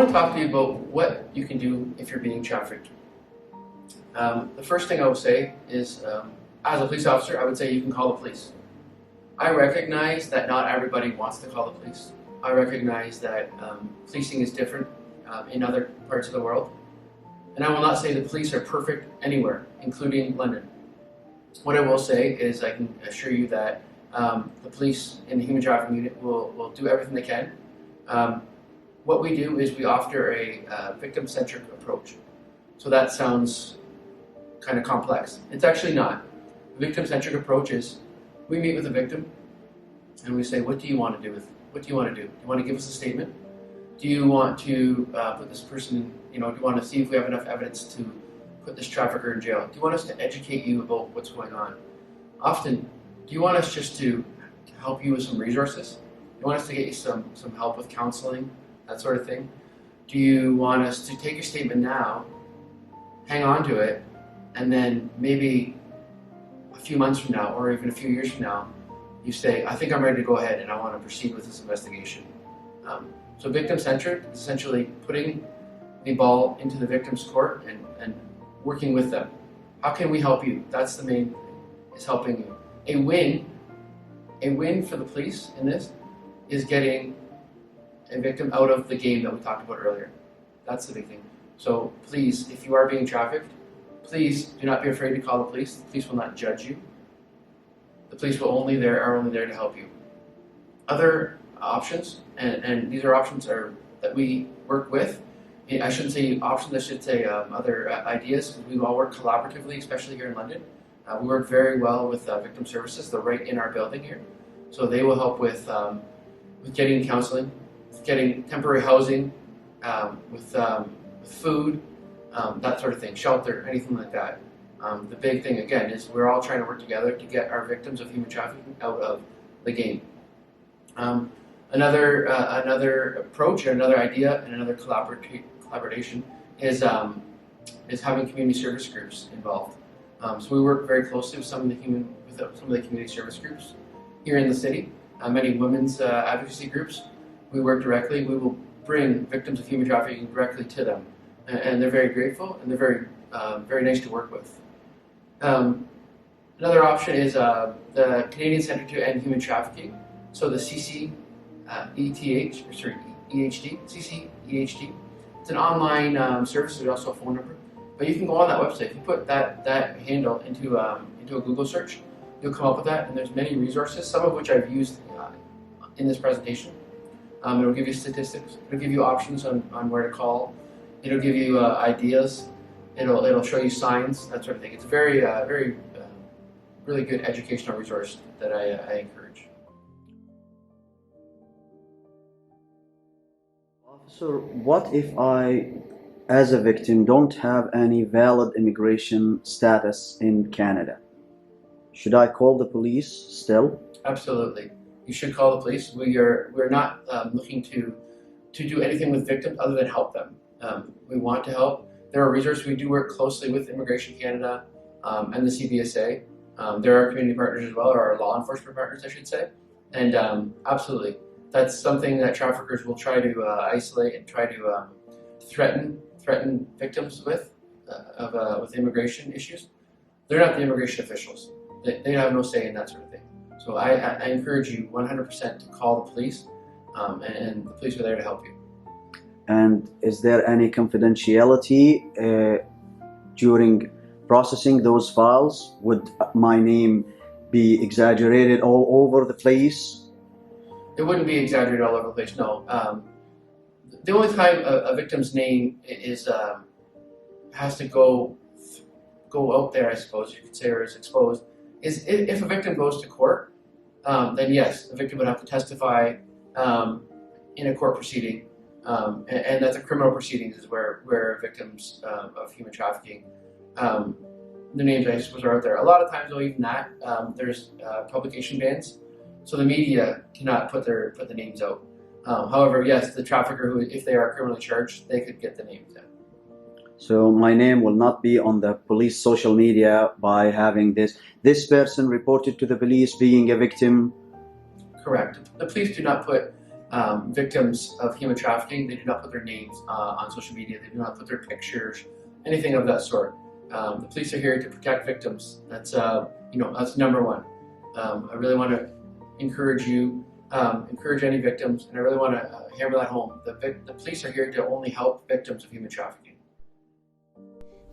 want to talk to you about what you can do if you're being trafficked. The first thing I will say is, as a police officer, I would say you can call the police. I recognize that not everybody wants to call the police. I recognize that policing is different in other parts of the world. And I will not say the police are perfect anywhere, including London. What I will say is I can assure you that the police in the human trafficking unit will do everything they can. What we do is we offer a victim-centric approach. So that sounds kind of complex. It's actually not. The victim-centric approach is we meet with the victim and we say, what do you want to do with? What do you want to do? Do you want to give us a statement? Do you want to put this person, do you want to see if we have enough evidence to put this trafficker in jail? Do you want us to educate you about what's going on? Often, do you want us just to help you with some resources? Do you want us to get you some help with counseling, that sort of thing? Do you want us to take your statement now, hang on to it, and then maybe a few months from now, or even a few years from now, you say, I think I'm ready to go ahead and I want to proceed with this investigation. So victim-centered is essentially putting the ball into the victim's court and working with them. How can we help you? That's the main thing, is helping you. A win for the police in this is getting a victim out of the game that we talked about earlier. That's the big thing. So please, if you are being trafficked, please do not be afraid to call the police. The police will not judge you. The police are only there to help you. Other options, and these are options that we work with. I shouldn't say options, I should say other ideas. We all work collaboratively, especially here in London. We work very well with victim services. They're right in our building here. So they will help with getting counseling, with getting temporary housing, with food, that sort of thing, shelter, anything like that. The big thing, again, is we're all trying to work together to get our victims of human trafficking out of the game. Another approach, or another idea, and another collaboration is having community service groups involved. So we work very closely with some of the community service groups here in the city. Many women's advocacy groups. We work directly. We will bring victims of human trafficking directly to them, and they're very grateful and they're very nice to work with. Another option is the Canadian Centre to End Human Trafficking. So the EHD. It's an online service. There's also a phone number, but you can go on that website. If you put that handle into a Google search, you'll come up with that. And there's many resources, some of which I've used in this presentation. It'll give you statistics. It'll give you options on where to call. It'll give you ideas. It'll show you signs, that sort of thing. It's a very really good educational resource that I encourage. Officer, what if I, as a victim, don't have any valid immigration status in Canada? Should I call the police still? Absolutely. You should call the police. We're not looking to do anything with victims other than help them. We want to help. There are resources. We do work closely with Immigration Canada and the CBSA. There are community partners as well, or our law enforcement partners, I should say. And absolutely, that's something that traffickers will try to isolate and try to threaten victims with immigration issues. They're not the immigration officials. They have no say in that sort of thing. So I encourage you 100% to call the police, and the police are there to help you. And is there any confidentiality during processing those files? Would my name be exaggerated all over the place? It wouldn't be exaggerated all over the place, no. The only time a victim's name has to go out there, I suppose you could say, or is exposed, is if a victim goes to court, then yes, the victim would have to testify in a court proceeding, and that's a criminal proceedings is where victims of human trafficking, the names I suppose are out there. A lot of times, though, even that, there's publication bans, so the media cannot put the names out. However, yes, the trafficker who, if they are criminally charged, they could get the names in. So my name will not be on the police social media by having this person reported to the police being a victim? Correct. The police do not put victims of human trafficking, they do not put their names on social media. They do not put their pictures, anything of that sort. The police are here to protect victims. That's that's number one. I really want to encourage you, encourage any victims, and I really want to hammer that home. The police are here to only help victims of human trafficking.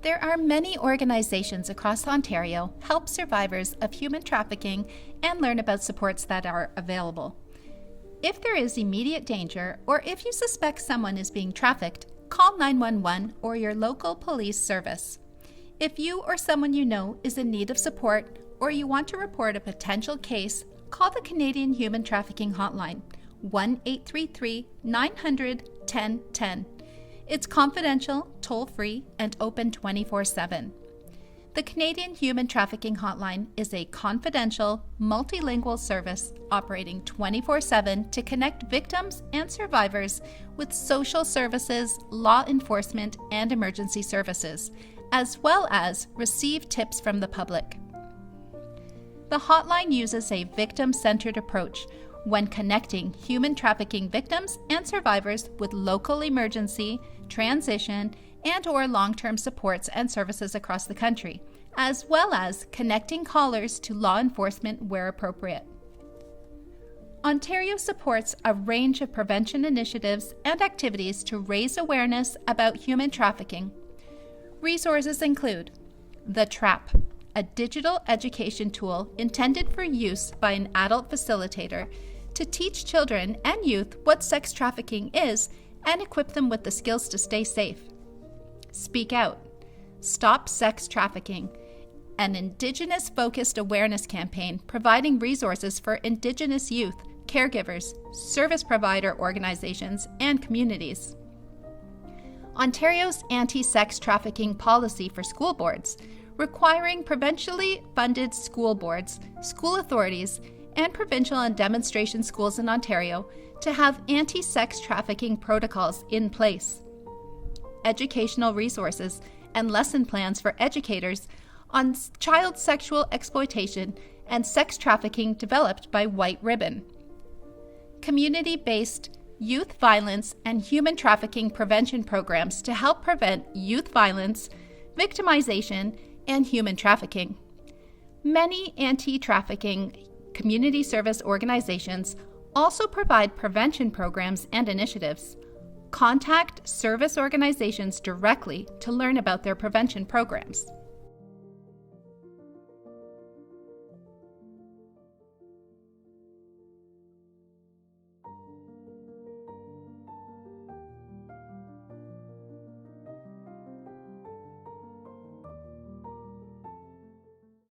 There are many organizations across Ontario help survivors of human trafficking and learn about supports that are available. If there is immediate danger, or if you suspect someone is being trafficked, call 911 or your local police service. If you or someone you know is in need of support, or you want to report a potential case, call the Canadian Human Trafficking Hotline, 1-833-900-1010. It's confidential, toll-free, and open 24/7. The Canadian Human Trafficking Hotline is a confidential, multilingual service operating 24/7 to connect victims and survivors with social services, law enforcement, and emergency services, as well as receive tips from the public. The hotline uses a victim-centered approach when connecting human trafficking victims and survivors with local emergency, transition, and/or long-term supports and services across the country, as well as connecting callers to law enforcement where appropriate. Ontario supports a range of prevention initiatives and activities to raise awareness about human trafficking. Resources include The Trap, a digital education tool intended for use by an adult facilitator to teach children and youth what sex trafficking is and equip them with the skills to stay safe. Speak Out, Stop Sex Trafficking, an Indigenous-focused awareness campaign providing resources for Indigenous youth, caregivers, service provider organizations, and communities. Ontario's anti-sex trafficking policy for school boards, requiring provincially funded school boards, school authorities, and provincial and demonstration schools in Ontario to have anti-sex trafficking protocols in place. Educational resources and lesson plans for educators on child sexual exploitation and sex trafficking developed by White Ribbon. Community-based youth violence and human trafficking prevention programs to help prevent youth violence, victimization, and human trafficking. Many anti-trafficking community service organizations also provide prevention programs and initiatives. Contact service organizations directly to learn about their prevention programs.